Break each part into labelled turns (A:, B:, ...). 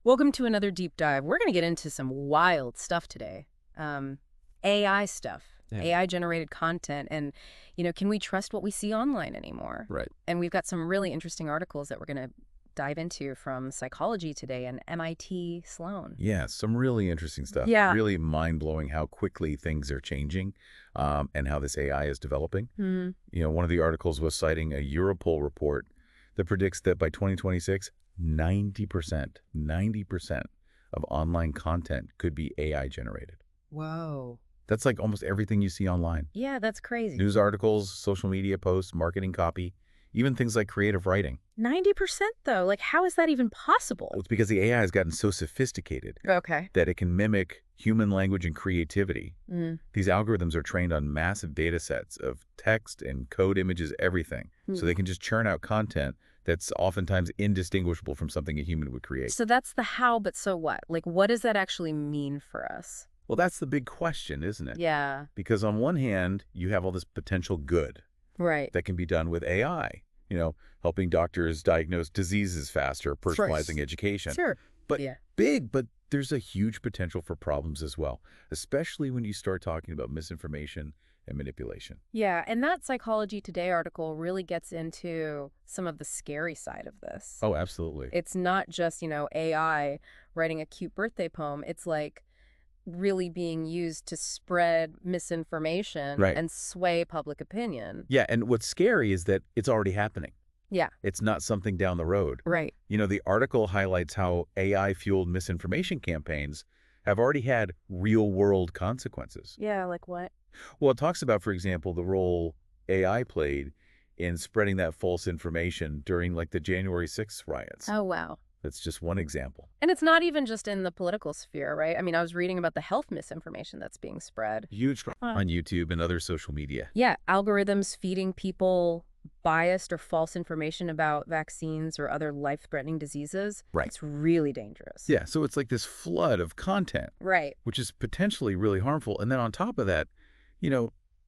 A: Welcome to another deep dive. We're going to get into some wild stuff today. AI stuff,
B: Yeah.
A: AI-generated content, and, can we trust what we see online anymore?
B: Right.
A: And we've got some really interesting articles that we're going to dive into from Psychology Today and MIT Sloan.
B: Yeah, some really interesting stuff.
A: Yeah.
B: Really mind-blowing how quickly things are changing and how this AI is developing.
A: Mm-hmm.
B: One of the articles was citing a Europol report that predicts that by 2026, 90% of online content could be AI generated.
A: Whoa.
B: That's like almost everything you see online.
A: Yeah, that's crazy.
B: News articles, social media posts, marketing copy, even things like creative writing.
A: 90% though? Like, how is that even possible?
B: Well, it's because the AI has gotten so sophisticated
A: Okay.
B: that it can mimic human language and creativity.
A: Mm.
B: These algorithms are trained on massive data sets of text and code images, everything. So they can just churn out content that's oftentimes indistinguishable from something a human would create.
A: So that's the how, but so what? Like, what does that actually mean for us?
B: Well, that's the big question, isn't it?
A: Yeah.
B: Because on one hand, you have all this potential good
A: Right.
B: that can be done with AI, helping doctors diagnose diseases faster, personalizing education.
A: Sure.
B: But
A: Yeah.
B: but there's a huge potential for problems as well, especially when you start talking about misinformation and manipulation.
A: Yeah, and that Psychology Today article really gets into some of the scary side of this.
B: Oh, absolutely.
A: It's not just, AI writing a cute birthday poem. It's like really being used to spread misinformation
B: Right.
A: and sway public opinion.
B: Yeah, and what's scary is that it's already happening.
A: Yeah,
B: It's not something down the road.
A: right.
B: The article highlights how AI-fueled misinformation campaigns have already had real-world consequences.
A: Yeah, like what?
B: Well, it talks about, for example, the role AI played in spreading that false information during, like, the January 6th riots.
A: Oh, wow.
B: That's just one example.
A: And it's not even just in the political sphere, right? I mean, I was reading about the health misinformation that's being spread.
B: Huge on YouTube and other social media.
A: Yeah, algorithms feeding people biased or false information about vaccines or other life-threatening diseases.
B: Right.
A: It's really dangerous.
B: Yeah, so it's like this flood of content,
A: Right.
B: which is potentially really harmful. And then on top of that,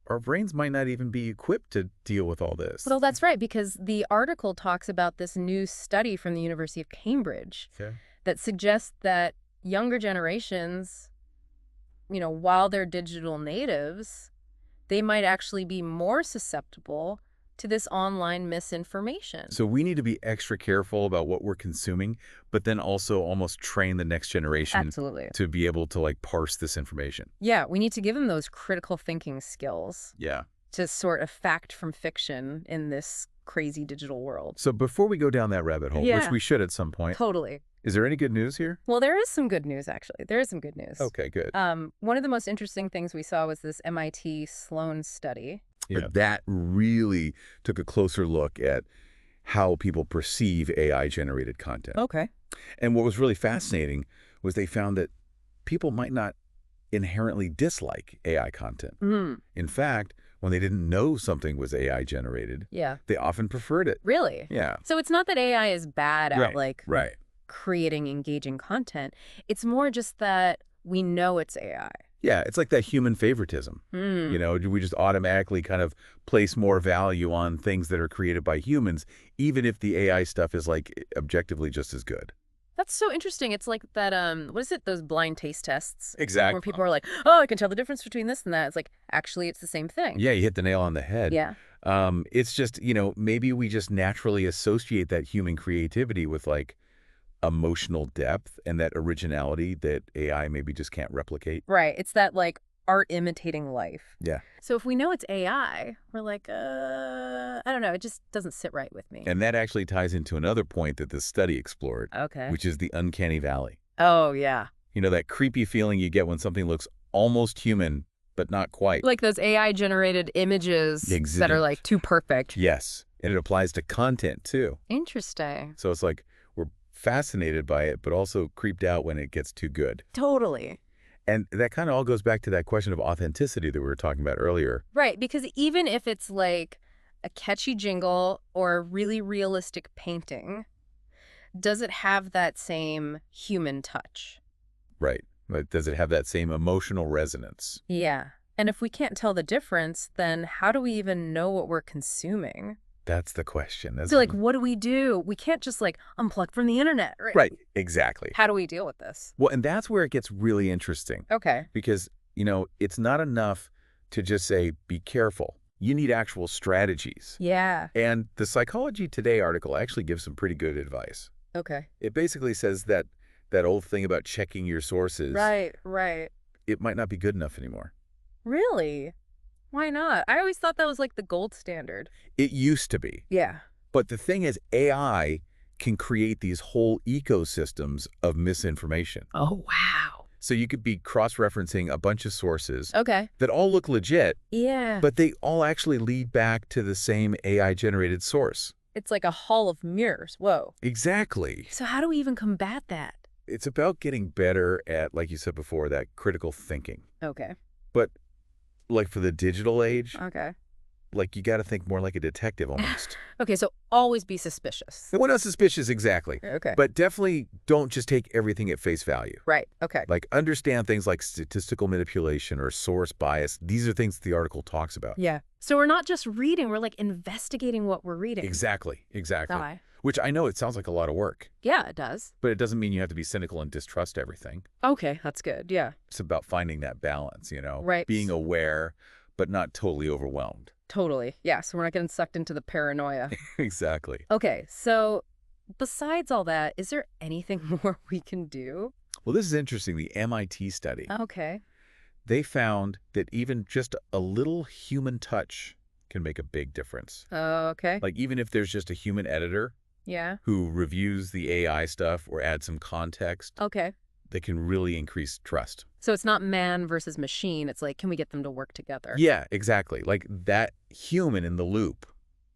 B: our brains might not even be equipped to deal with all this.
A: Well, that's right, because the article talks about this new study from the University of Cambridge
B: Okay.
A: that suggests that younger generations, while they're digital natives, they might actually be more susceptible to this online misinformation.
B: So we need to be extra careful about what we're consuming, but then also almost train the next generation
A: Absolutely.
B: to be able to parse this information.
A: Yeah, we need to give them those critical thinking skills
B: Yeah.
A: to sort of fact from fiction in this crazy digital world.
B: So before we go down that rabbit hole, which
A: Yeah.
B: we should at some point,
A: Totally.
B: is there any good news here?
A: Well, there is some good news, actually. There is some good news.
B: Okay, good.
A: One of the most interesting things we saw was this MIT Sloan study.
B: Yeah. That really took a closer look at how people perceive AI-generated content.
A: Okay.
B: And what was really fascinating was they found that people might not inherently dislike AI content.
A: Mm.
B: In fact, when they didn't know something was AI-generated,
A: Yeah.
B: they often preferred it.
A: Really?
B: Yeah.
A: So it's not that AI is bad at,
B: Right.
A: creating engaging content. It's more just that we know it's AI.
B: Yeah, it's like that human favoritism. We just automatically kind of place more value on things that are created by humans, even if the AI stuff is objectively just as good.
A: That's so interesting. It's like that, what is it, those blind taste tests?
B: Exactly.
A: Where people are like, oh, I can tell the difference between this and that. It's like, actually, it's the same thing.
B: Yeah, you hit the nail on the head.
A: Yeah.
B: It's just, maybe we just naturally associate that human creativity with emotional depth and that originality that AI maybe just can't replicate.
A: Right. It's that, art imitating life.
B: Yeah.
A: So if we know it's AI, we're like, I don't know. It just doesn't sit right with me.
B: And that actually ties into another point that this study explored,
A: Okay.
B: which is the uncanny valley.
A: Oh, yeah.
B: That creepy feeling you get when something looks almost human, but not quite.
A: Like those AI-generated images that are, too perfect.
B: Yes. And it applies to content, too.
A: Interesting.
B: So it's like we're fascinated by it, but also creeped out when it gets too good.
A: Totally.
B: And that kind of all goes back to that question of authenticity that we were talking about earlier.
A: Right, because even if it's like a catchy jingle or a really realistic painting, does it have that same human touch?
B: Right. But does it have that same emotional resonance?
A: Yeah. And if we can't tell the difference, then how do we even know what we're consuming?
B: That's the question,
A: So,
B: isn't
A: like,
B: it?
A: what do? We can't just, like, unplug from the internet, right?
B: Right, exactly.
A: How do we deal with this?
B: Well, and that's where it gets really interesting
A: Okay.
B: because, it's not enough to just say, be careful. You need actual strategies.
A: Yeah.
B: And the Psychology Today article actually gives some pretty good advice.
A: Okay.
B: It basically says that that old thing about checking your sources,
A: Right, right.
B: it might not be good enough anymore.
A: Really? Why not? I always thought that was, like, the gold standard.
B: It used to be.
A: Yeah.
B: But the thing is, AI can create these whole ecosystems of misinformation.
A: Oh, wow.
B: So you could be cross-referencing a bunch of sources
A: Okay.
B: that all look legit,
A: Yeah.
B: but they all actually lead back to the same AI-generated source.
A: It's like a hall of mirrors. Whoa.
B: Exactly.
A: So how do we even combat that?
B: It's about getting better at, like you said before, that critical thinking.
A: Okay.
B: But like for the digital age,
A: Okay.
B: like you got to think more like a detective almost.
A: Okay, so always be suspicious.
B: And we're not suspicious exactly,
A: Okay.
B: but definitely don't just take everything at face value.
A: Right. Okay.
B: Like understand things like statistical manipulation or source bias. These are things the article talks about.
A: Yeah. So we're not just reading, we're like investigating what we're reading.
B: Exactly. Exactly.
A: Aye.
B: Which I know it sounds like a lot of work,
A: Yeah, it does.
B: but it doesn't mean you have to be cynical and distrust everything.
A: Okay, that's good. Yeah.
B: It's about finding that balance,
A: Right.
B: being aware, but not totally overwhelmed.
A: Totally. Yeah, so we're not getting sucked into the paranoia.
B: Exactly.
A: Okay, so besides all that, is there anything more we can do?
B: Well, this is interesting. The MIT study,
A: Okay.
B: they found that even just a little human touch can make a big difference.
A: Okay.
B: Like even if there's just a human editor
A: Yeah.
B: who reviews the AI stuff or adds some context,
A: Okay.
B: they can really increase trust.
A: So it's not man versus machine. It's like, can we get them to work together?
B: Yeah, exactly. Like that human in the loop,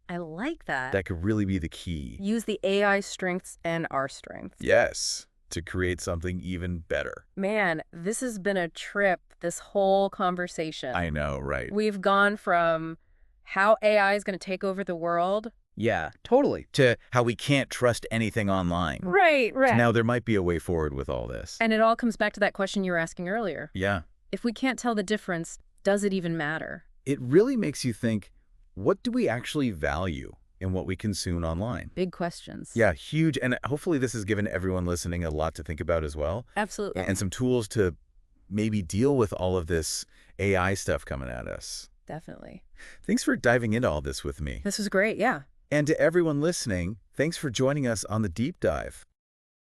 A: I like that.
B: that could really be the key.
A: Use the AI strengths and our strengths.
B: Yes, to create something even better.
A: Man, this has been a trip, this whole conversation.
B: I know, right?
A: We've gone from how AI is going to take over the world.
C: Yeah, totally. To how we can't trust anything online.
A: Right, right.
B: Now there might be a way forward with all this.
A: And it all comes back to that question you were asking earlier.
B: Yeah.
A: If we can't tell the difference, does it even matter?
B: It really makes you think, what do we actually value in what we consume online?
A: Big questions.
B: Yeah, huge. And hopefully this has given everyone listening a lot to think about as well.
A: Absolutely.
B: And some tools to maybe deal with all of this AI stuff coming at us.
A: Definitely.
B: Thanks for diving into all this with me.
A: This was great, yeah.
B: And to everyone listening, thanks for joining us on the deep dive.